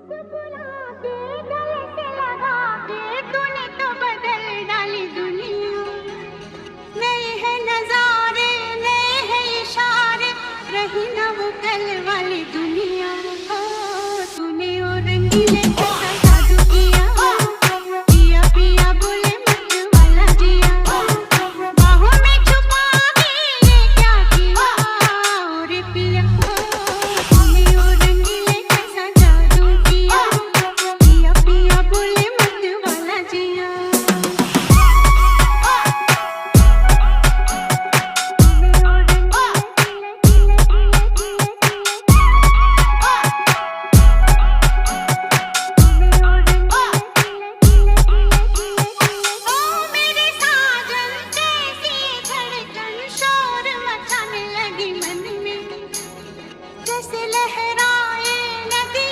मुस्कुरा के गले से लगा के तूने तो बदल डाली दुनिया। नए हैं नजारे, नए हैं इशारे, रही ना वो कल वाली दुनिया। ओ तूने और रंगीले